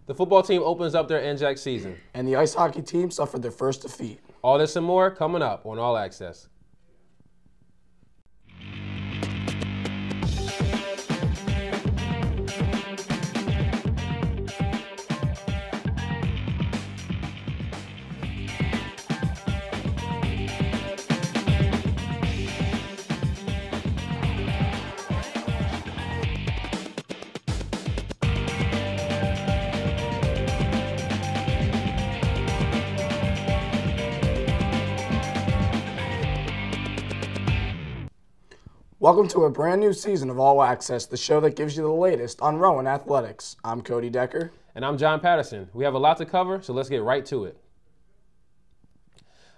The football team opens up their NJAC season. And the ice hockey team suffered their first defeat. All this and more coming up on All Access. Welcome to a brand new season of All Access, the show that gives you the latest on Rowan athletics. I'm Cody Decker. And I'm John Patterson. We have a lot to cover, so let's get right to it.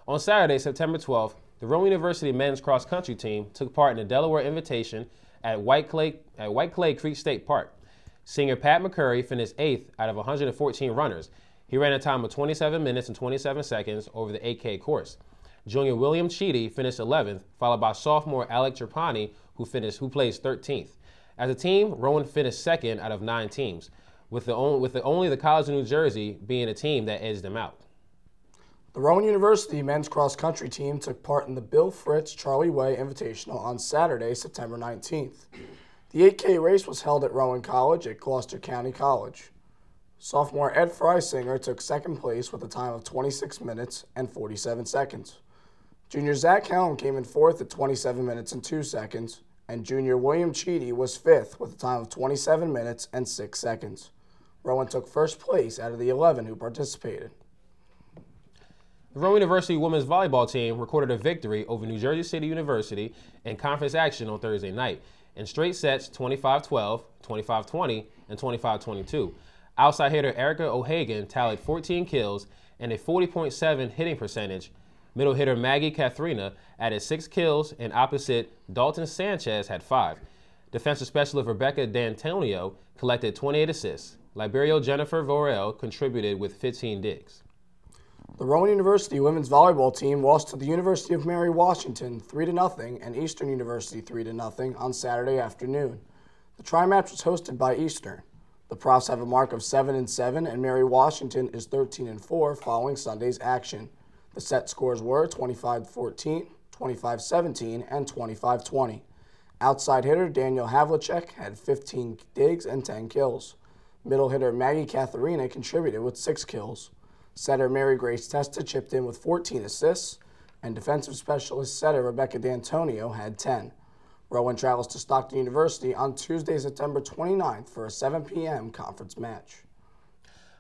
On Saturday, September 12th, the Rowan University men's cross-country team took part in the Delaware Invitation at White Clay Creek State Park. Senior Pat McCurry finished 8th out of 114 runners. He ran a time of 27 minutes and 27 seconds over the 8K course. Junior William Cheedy finished 11th, followed by sophomore Alec Trapani, who placed 13th. As a team, Rowan finished 2nd out of 9 teams, with only the College of New Jersey being a team that edged them out. The Rowan University men's cross-country team took part in the Bill Fritz Charlie Way Invitational on Saturday, September 19th. The 8K race was held at Rowan College at Gloucester County College. Sophomore Ed Freisinger took 2nd place with a time of 26 minutes and 47 seconds. Junior Zach Helm came in 4th at 27 minutes and 2 seconds, and Junior William Cheedy was 5th with a time of 27 minutes and 6 seconds. Rowan took 1st place out of the 11 who participated. The Rowan University women's volleyball team recorded a victory over New Jersey City University in conference action on Thursday night in straight sets 25-12, 25-20, and 25-22. Outside hitter Erica O'Hagan tallied 14 kills and a 40.7 hitting percentage. Middle hitter Maggie Katharina added 6 kills, and opposite Dalton Sanchez had 5. Defensive specialist Rebecca D'Antonio collected 28 assists. Liberio Jennifer Vorel contributed with 15 digs. The Rowan University women's volleyball team lost to the University of Mary Washington 3-0 and Eastern University 3-0 on Saturday afternoon. The tri-match was hosted by Eastern. The Profs have a mark of 7-7, and Mary Washington is 13-4 following Sunday's action. The set scores were 25-14, 25-17, and 25-20. Outside hitter Daniel Havlicek had 15 digs and 10 kills. Middle hitter Maggie Katharina contributed with 6 kills. Setter Mary Grace Testa chipped in with 14 assists, and defensive specialist setter Rebecca D'Antonio had 10. Rowan travels to Stockton University on Tuesday, September 29th for a 7 p.m. conference match.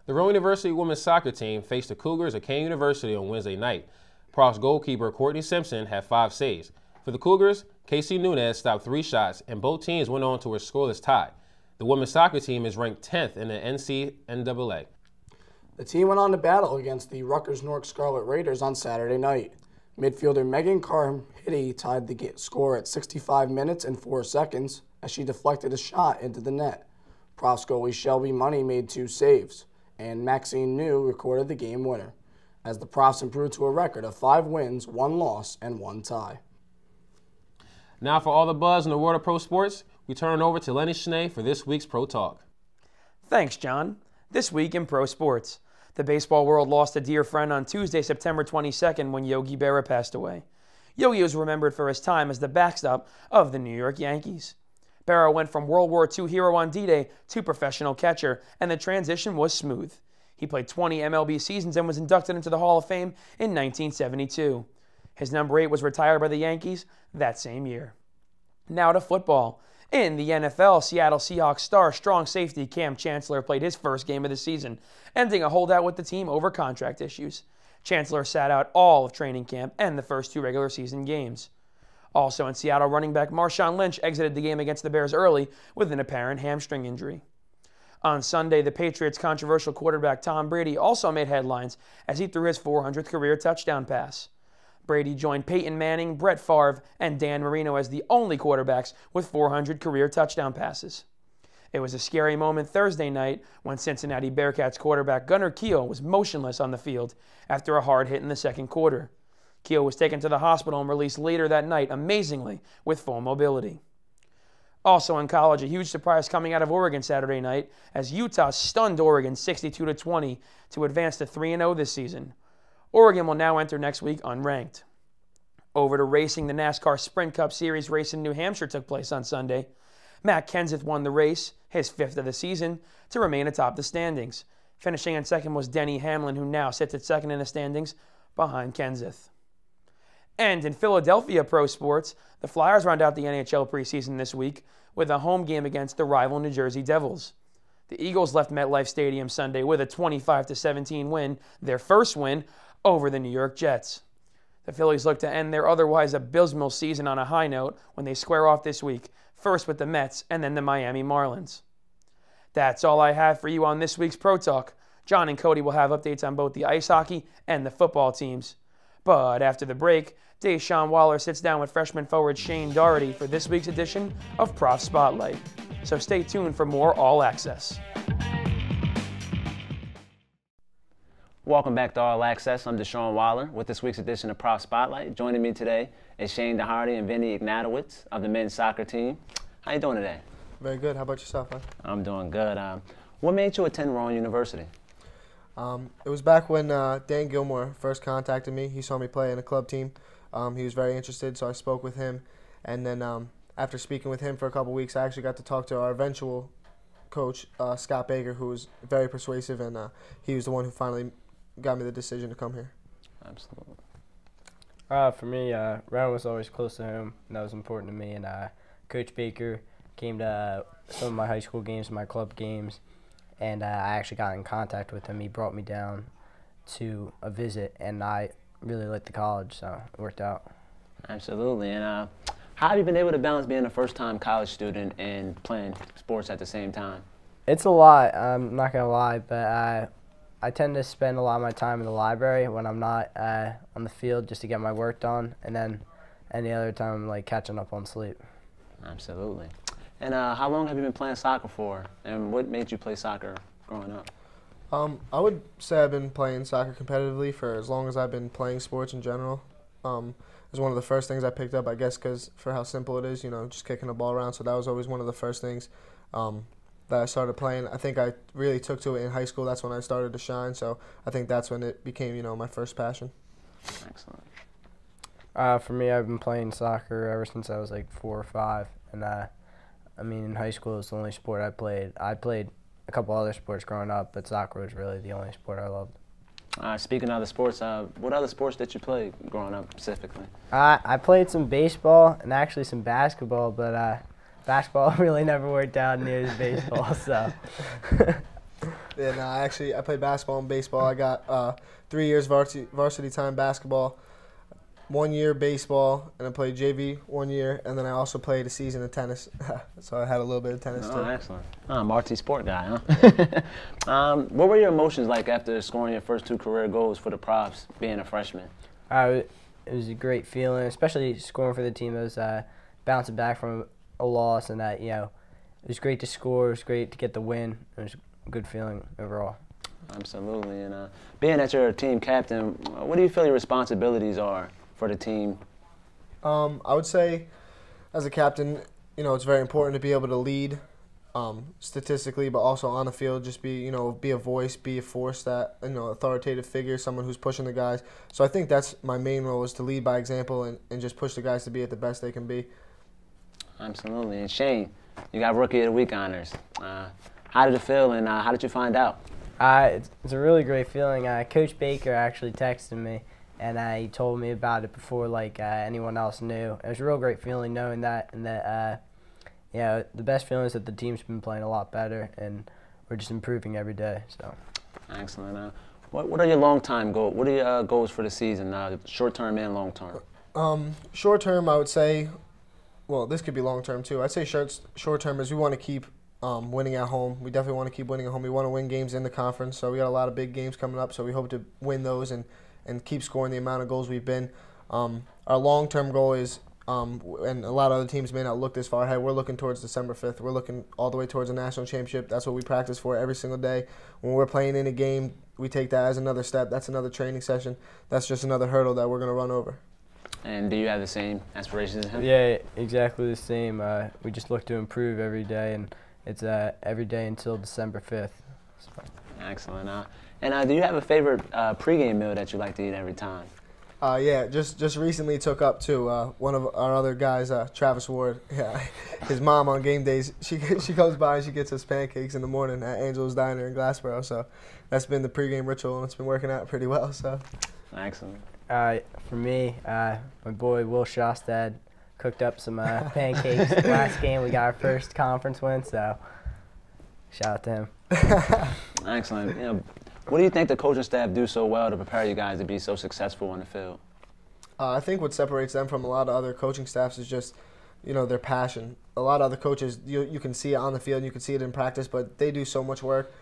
The Rowan University women's soccer team faced the Cougars at Kane University on Wednesday night. Profs goalkeeper Courtney Simpson had 5 saves. For the Cougars, Casey Nunez stopped 3 shots, and both teams went on to a scoreless tie. The women's soccer team is ranked 10th in the NCAA. The team went on to battle against the Rutgers Newark Scarlet Raiders on Saturday night. Midfielder Megan Carhitty tied the score at 65 minutes and 4 seconds as she deflected a shot into the net. Profs goalie Shelby Money made 2 saves, and Maxine New recorded the game winner, as the Profs improved to a record of 5 wins, 1 loss, and 1 tie. Now for all the buzz in the world of pro sports, we turn it over to Lenny Schnee for this week's Pro Talk. Thanks, John. This week in pro sports, the baseball world lost a dear friend on Tuesday, September 22nd when Yogi Berra passed away. Yogi was remembered for his time as the backstop of the New York Yankees. Berra went from World War II hero on D-Day to professional catcher, and the transition was smooth. He played 20 MLB seasons and was inducted into the Hall of Fame in 1972. His number 8 was retired by the Yankees that same year. Now to football. In the NFL, Seattle Seahawks star strong safety Cam Chancellor played his first game of the season, ending a holdout with the team over contract issues. Chancellor sat out all of training camp and the first 2 regular season games. Also in Seattle, running back Marshawn Lynch exited the game against the Bears early with an apparent hamstring injury. On Sunday, the Patriots' controversial quarterback Tom Brady also made headlines as he threw his 400th career touchdown pass. Brady joined Peyton Manning, Brett Favre, and Dan Marino as the only quarterbacks with 400 career touchdown passes. It was a scary moment Thursday night when Cincinnati Bearcats quarterback Gunnar Kiel was motionless on the field after a hard hit in the second quarter. Kiel was taken to the hospital and released later that night, amazingly, with full mobility. Also in college, a huge surprise coming out of Oregon Saturday night as Utah stunned Oregon 62-20 to advance to 3-0 this season. Oregon will now enter next week unranked. Over to racing, the NASCAR Sprint Cup Series race in New Hampshire took place on Sunday. Matt Kenseth won the race, his 5th of the season, to remain atop the standings. Finishing in second was Denny Hamlin, who now sits at second in the standings behind Kenseth. And in Philadelphia pro sports, the Flyers round out the NHL preseason this week with a home game against the rival New Jersey Devils. The Eagles left MetLife Stadium Sunday with a 25-17 win, their first win over the New York Jets. The Phillies look to end their otherwise abysmal season on a high note when they square off this week, first with the Mets and then the Miami Marlins. That's all I have for you on this week's Pro Talk. John and Cody will have updates on both the ice hockey and the football teams. But after the break, Deshaun Waller sits down with freshman forward Shane Doherty for this week's edition of Prof Spotlight. So stay tuned for more All Access. Welcome back to All Access. I'm Deshaun Waller with this week's edition of Prof Spotlight. Joining me today is Shane Doherty and Vinny Ignatowicz of the men's soccer team. How you doing today? Very good. How about yourself, man? I'm doing good. What made you attend Rowan University? It was back when Dan Gilmore first contacted me. He saw me play in a club team. He was very interested, so I spoke with him. And then after speaking with him for a couple weeks, I actually got to talk to our eventual coach, Scott Baker, who was very persuasive, and he was the one who finally got me the decision to come here. Absolutely. For me, Rowan was always close to home, and that was important to me. And Coach Baker came to some of my high school games, my club games, and I actually got in contact with him. He brought me down to a visit, and I really liked the college, so it worked out. Absolutely. And how have you been able to balance being a first-time college student and playing sports at the same time? It's a lot, I'm not going to lie, but I tend to spend a lot of my time in the library when I'm not on the field just to get my work done, and then any other time I'm like catching up on sleep. Absolutely. And how long have you been playing soccer for, and what made you play soccer growing up? I would say I've been playing soccer competitively for as long as I've been playing sports in general. It was one of the first things I picked up, I guess, because for how simple it is, you know, just kicking the ball around. So that was always one of the first things that I started playing. I think I really took to it in high school. That's when I started to shine. So I think that's when it became, you know, my first passion. Excellent. For me, I've been playing soccer ever since I was like 4 or 5, and I mean, in high school, it was the only sport I played. I played a couple other sports growing up, but soccer was really the only sport I loved. Speaking of other sports, what other sports did you play growing up specifically? I played some baseball and actually some basketball, but basketball really never worked out near as baseball. So. Yeah, no, I played basketball and baseball. I got 3 years varsity time basketball, 1 year baseball, and I played JV 1 year, and then I also played a season of tennis. So I had a little bit of tennis too. Excellent. Multi-sport guy, huh? What were your emotions like after scoring your first 2 career goals for the Profs, being a freshman? It was a great feeling, especially scoring for the team that was bouncing back from a loss, and you know, it was great to score. It was great to get the win. It was a good feeling overall. Absolutely. And being that you're a team captain, what do you feel your responsibilities are for the team? I would say, as a captain, you know, it's very important to be able to lead statistically, but also on the field, just be a voice, be a force, that, you know, authoritative figure, someone who's pushing the guys. So I think that's my main role, is to lead by example and just push the guys to be at the best they can be. Absolutely. And Shane, you got Rookie of the Week honors. How did it feel, and how did you find out? It's a really great feeling. Coach Baker actually texted me, and he told me about it before anyone else knew. It was a real great feeling knowing that, and that you know, the best feeling is that the team's been playing a lot better, and we're just improving every day. So. Excellent. What are your long-term goals? What are your goals for the season, short-term and long-term? Short-term, I would say, well, this could be long-term too. I'd say short-term is we want to keep winning at home. We definitely want to keep winning at home. We want to win games in the conference, so we got a lot of big games coming up, so we hope to win those and keep scoring the amount of goals we've been. Our long-term goal is, and a lot of other teams may not look this far ahead, we're looking towards December 5th. We're looking all the way towards a national championship. That's what we practice for every single day. When we're playing in a game, we take that as another step. That's another training session. That's just another hurdle that we're going to run over. And do you have the same aspirations as him? Yeah, exactly the same. We just look to improve every day, and it's every day until December 5th. So. Excellent. And do you have a favorite pregame meal that you like to eat every time? Yeah, just recently took up to one of our other guys, Travis Ward. Yeah, his mom on game days, she comes by and she gets us pancakes in the morning at Angel's Diner in Glassboro. So that's been the pregame ritual, and it's been working out pretty well. So Excellent. For me, my boy Will Shostad cooked up some pancakes last game. We got our first conference win, so shout out to him. Excellent. What do you think the coaching staff do so well to prepare you guys to be so successful on the field? I think what separates them from a lot of other coaching staffs is just, their passion. A lot of other coaches, you can see it on the field, and you can see it in practice, but they do so much work,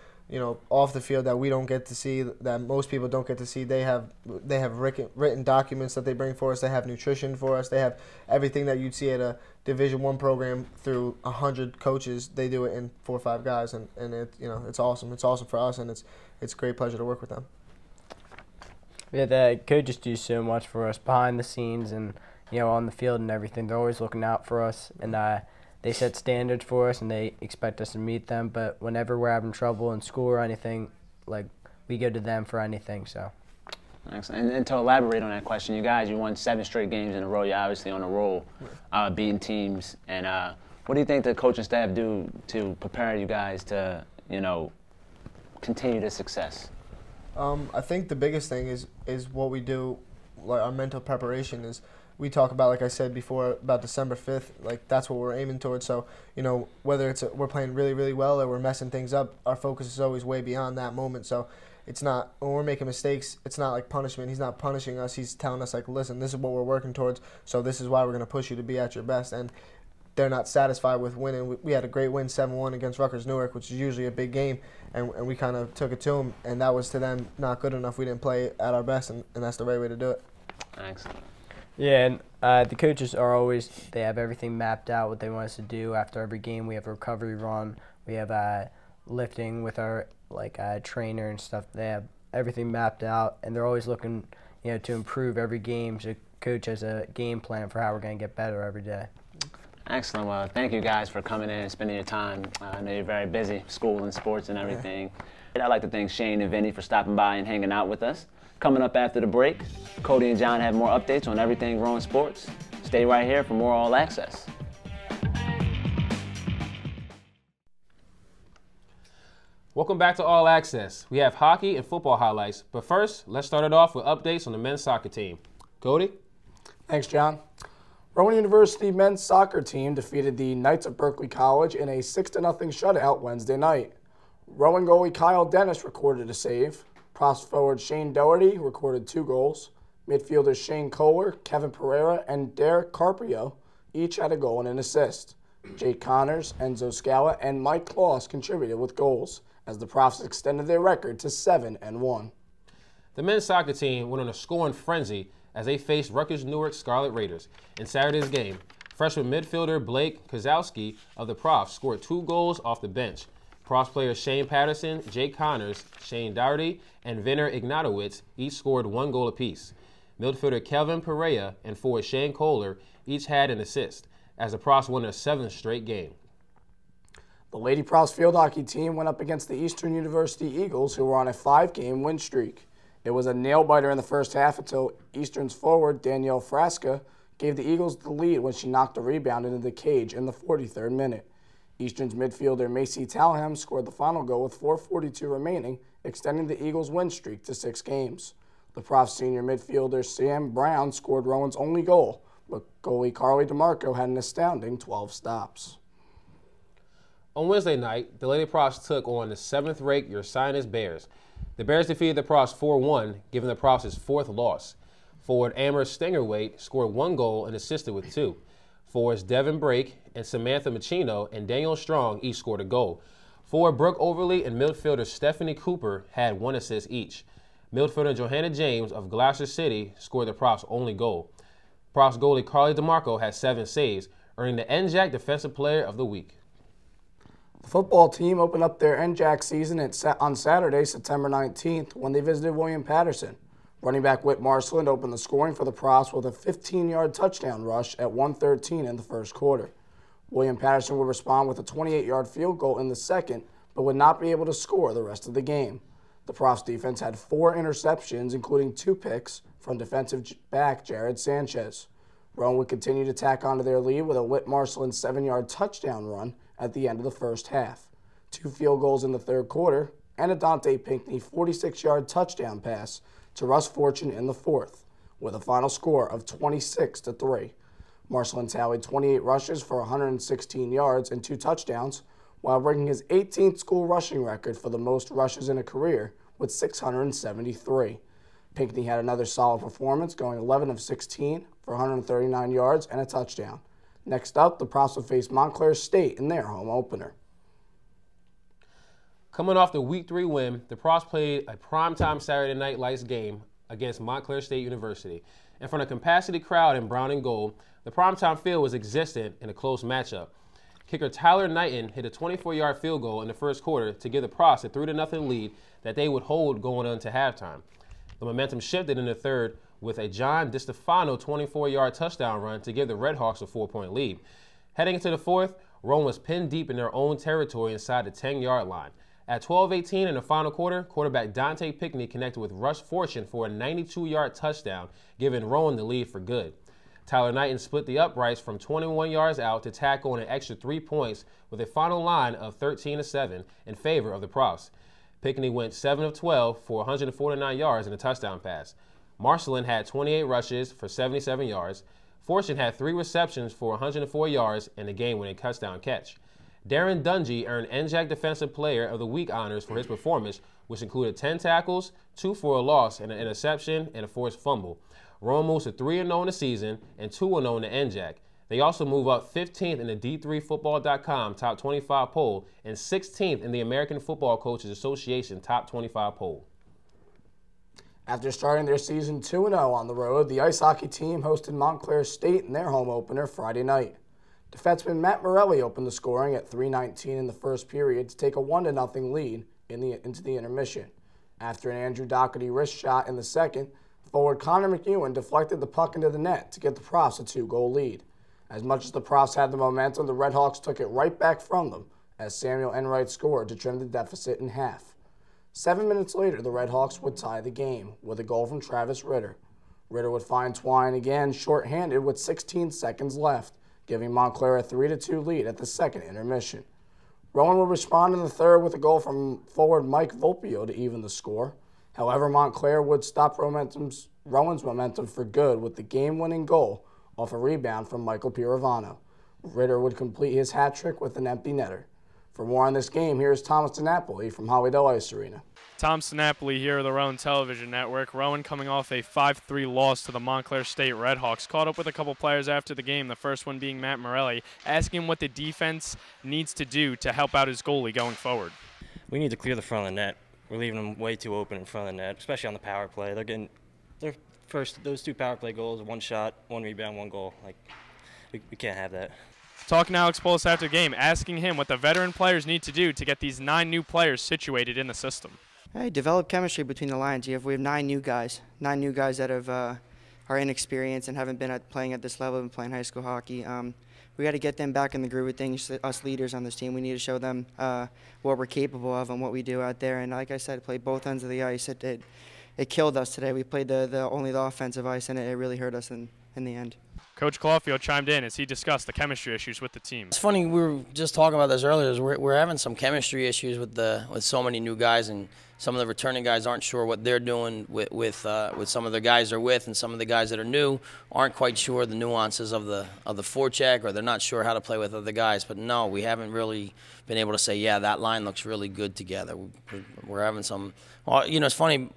off the field that we don't get to see, that most people don't get to see. They have written documents that they bring for us. They have nutrition for us. They have everything that you'd see at a Division I program through 100 coaches. They do it in 4 or 5 guys, and it's awesome. It's awesome for us, and it's a great pleasure to work with them. Yeah, the coaches do so much for us behind the scenes and on the field and everything. They're always looking out for us, and they set standards for us, and they expect us to meet them. But whenever we're having trouble in school or anything, we go to them for anything. So. Excellent. And to elaborate on that question, you won 7 straight games in a row. You're obviously on a roll, beating teams. And what do you think the coaching staff do to prepare you guys to, continue the success? I think the biggest thing is what we do, our mental preparation is. We talk about, like I said before, about December 5th, that's what we're aiming towards. So, whether we're playing really, really well or we're messing things up, our focus is always way beyond that moment. So it's not, when we're making mistakes, it's not like punishment. He's not punishing us. He's telling us, listen, this is what we're working towards, so this is why we're going to push you to be at your best. And they're not satisfied with winning. We had a great win, 7-1 against Rutgers Newark, which is usually a big game, and we kind of took it to them, and that was to them not good enough. We didn't play at our best, and that's the right way to do it. Excellent. Yeah, and the coaches are always, they have everything mapped out, what they want us to do after every game. We have a recovery run. We have lifting with our trainer and stuff. They have everything mapped out, and they're always looking to improve every game. So coach has a game plan for how we're going to get better every day. Excellent. Well, thank you guys for coming in and spending your time. I know you're very busy, school and sports and everything. Yeah. I'd like to thank Shane and Vinny for stopping by and hanging out with us. Coming up after the break, Cody and John have more updates on everything Rowan sports. Stay right here for more All Access. Welcome back to All Access. We have hockey and football highlights, but first, let's start it off with updates on the men's soccer team. Cody? Thanks, John. Rowan University men's soccer team defeated the Knights of Berkeley College in a 6-0 shutout Wednesday night. Rowan goalie Kyle Dennis recorded a save. Props forward Shane Doherty recorded 2 goals. Midfielders Shane Kohler, Kevin Pereira, and Derek Carpio each had a goal and an assist. Jake Connors, Enzo Scala, and Mike Kloss contributed with goals, as the Profs extended their record to 7-1. The men's soccer team went on a scoring frenzy as they faced Rutgers Newark Scarlet Raiders. In Saturday's game, freshman midfielder Blake Kozowski of the Profs scored 2 goals off the bench. Profs players Shane Patterson, Jake Connors, Shane Doherty, and Vinner Ignatowicz each scored 1 goal apiece. Midfielder Kevin Pereira and forward Shane Kohler each had an assist, as the Profs won their 7th straight game. The Lady Profs field hockey team went up against the Eastern University Eagles, who were on a 5-game win streak. It was a nail-biter in the first half until Eastern's forward Danielle Frasca gave the Eagles the lead when she knocked a rebound into the cage in the 43rd minute. Eastern's midfielder Macy Talham scored the final goal with 4:42 remaining, extending the Eagles' win streak to 6 games. The Profs senior midfielder Sam Brown scored Rowan's only goal, but goalie Carly DeMarco had an astounding 12 stops. On Wednesday night, the Lady Profs took on the 7th-ranked Ursinus Bears. The Bears defeated the Profs 4-1, giving the Profs his 4th loss. Forward Amber Stingerwaite scored 1 goal and assisted with 2. Forwards Devin Brake and Samantha Machino and Daniel Strong each scored a goal. Forward Brooke Overly and midfielder Stephanie Cooper had 1 assist each. Midfielder Johanna James of Gloucester City scored the Profs' only goal. Profs goalie Carly DeMarco had 7 saves, earning the NJAC Defensive Player of the Week. The football team opened up their NJAC season on Saturday, September 19th, when they visited William Patterson. Running back Whit Marceland opened the scoring for the Profs with a 15-yard touchdown rush at 1:13 in the first quarter. William Patterson would respond with a 28-yard field goal in the second, but would not be able to score the rest of the game. The Profs defense had 4 interceptions, including 2 picks from defensive back Jared Sanchez. Rowan would continue to tack onto their lead with a Whit Marceland 7-yard touchdown run at the end of the first half, 2 field goals in the third quarter, and a Dante Pinckney 46-yard touchdown pass to Russ Fortune in the fourth, with a final score of 26-3. Marceland tallied 28 rushes for 116 yards and 2 touchdowns, while breaking his 18th school rushing record for the most rushes in a career with 673. Pinckney had another solid performance, going 11 of 16 for 139 yards and a touchdown. Next up, the Profs will face Montclair State in their home opener. Coming off the Week 3 win, the Profs played a primetime Saturday Night Lights game against Montclair State University. In front of a capacity crowd in brown and gold, the primetime field was existent in a close matchup. Kicker Tyler Knighton hit a 24-yard field goal in the first quarter to give the Profs a 3-0 lead that they would hold going into halftime. The momentum shifted in the third with a John DiStefano 24-yard touchdown run to give the Redhawks a 4-point lead. Heading into the fourth, Rowan was pinned deep in their own territory inside the 10-yard line. At 12:18 in the final quarter, quarterback Dante Pinckney connected with Russ Fortune for a 92-yard touchdown, giving Rowan the lead for good. Tyler Knighton split the uprights from 21 yards out to tack on an extra 3 points with a final line of 13-7 in favor of the Profs. Pinckney went 7 of 12 for 149 yards and a touchdown pass. Marceland had 28 rushes for 77 yards. Fortune had 3 receptions for 104 yards and a game-winning touchdown catch. Darren Dungy earned NJAC Defensive Player of the Week honors for his performance, which included 10 tackles, 2 for a loss, and an interception and a forced fumble. Rowan moves to 3-0 in the season and 2-0 in the NJAC. They also move up 15th in the D3Football.com Top 25 poll and 16th in the American Football Coaches Association Top 25 poll. After starting their season 2-0 on the road, the ice hockey team hosted Montclair State in their home opener Friday night. Defenseman Matt Morelli opened the scoring at 3:19 in the first period to take a 1-0 lead into the intermission. After an Andrew Doherty wrist shot in the second, forward Connor McEwen deflected the puck into the net to get the Profs a 2-goal lead. As much as the Profs had the momentum, the Redhawks took it right back from them as Samuel Enright scored to trim the deficit in half. 7 minutes later, the Redhawks would tie the game with a goal from Travis Ritter. Ritter would find Twine again shorthanded with 16 seconds left, giving Montclair a 3-2 lead at the second intermission. Rowan would respond in the third with a goal from forward Mike Volpio to even the score. However, Montclair would stop Rowan's momentum for good with the game-winning goal off a rebound from Michael Pirovano. Ritter would complete his hat trick with an empty netter. For more on this game, here's Thomas DiNapoli from Hollydale Ice Arena. Tom DiNapoli here of the Rowan Television Network. Rowan coming off a 5-3 loss to the Montclair State Redhawks. Caught up with a couple players after the game, the first one being Matt Morelli, asking what the defense needs to do to help out his goalie going forward. We need to clear the front of the net. We're leaving them way too open in front of the net, especially on the power play. They're getting those 2 power play goals, 1 shot, 1 rebound, 1 goal. Like, we can't have that. Talking to Alex Polis after the game, asking him what the veteran players need to do to get these 9 new players situated in the system. Hey, develop chemistry between the lines. We have 9 new guys that have are inexperienced and haven't been playing at this level and playing high school hockey. We got to get them back in the groove of things. Us leaders on this team, we need to show them what we're capable of and what we do out there. And like I said, play both ends of the ice. It killed us today. We played only the offensive ice, and it really hurt us in the end. Coach Caulfield chimed in as he discussed the chemistry issues with the team. It's funny, we were just talking about this earlier. We're having some chemistry issues with so many new guys, and some of the returning guys aren't sure what they're doing with some of the guys they're with, and some of the guys that are new aren't quite sure the nuances of the forecheck, or they're not sure how to play with other guys. But no, we haven't really been able to say, yeah, that line looks really good together. We're having some. Well, it's funny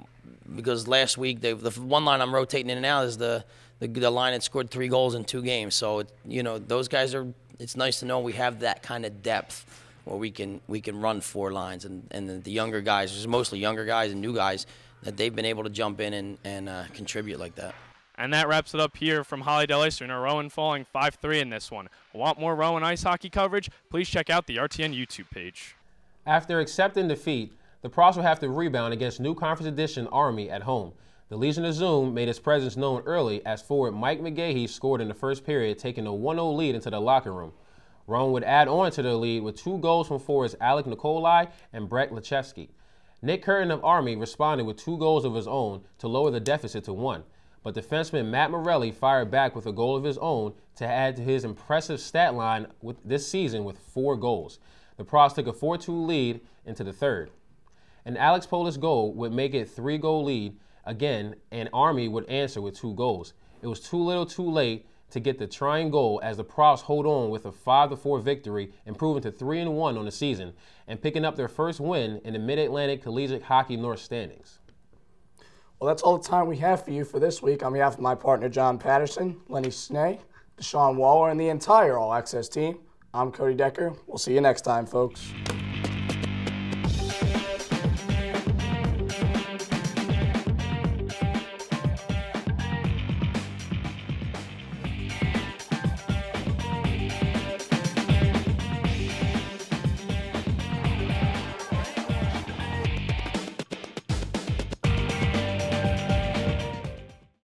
because last week the one line I'm rotating in and out is the line that scored 3 goals in 2 games. So those guys are. It's nice to know we have that kind of depth where we can run 4 lines, and the younger guys, there's mostly younger guys and new guys, that they've been able to jump in and contribute like that. And that wraps it up here from Hollydale Ice Arena. Rowan falling 5-3 in this one. Want more Rowan ice hockey coverage? Please check out the RTN YouTube page. After accepting defeat, the Profs will have to rebound against new Conference Edition Army at home. The Legion of Zoom made its presence known early as forward Mike McGahee scored in the first period, taking a 1-0 lead into the locker room. Rowan would add on to the lead with 2 goals from forwards Alec Nikolai and Brett Lechewski. Nick Curtin of Army responded with 2 goals of his own to lower the deficit to 1, but defenseman Matt Morelli fired back with a goal of his own to add to his impressive stat line this season with 4 goals. The Pros took a 4-2 lead into the third. An Alex Polis goal would make it a 3-goal lead again, and Army would answer with 2 goals. It was too little too late to get the trying goal as the Pros hold on with a 5-4 victory, improving to 3-1 on the season and picking up their first win in the Mid-Atlantic Collegiate Hockey North standings. Well, that's all the time we have for you for this week. On behalf of my partner John Patterson, Lenny Snee, Deshaun Waller, and the entire All Access team, I'm Cody Decker. We'll see you next time, folks.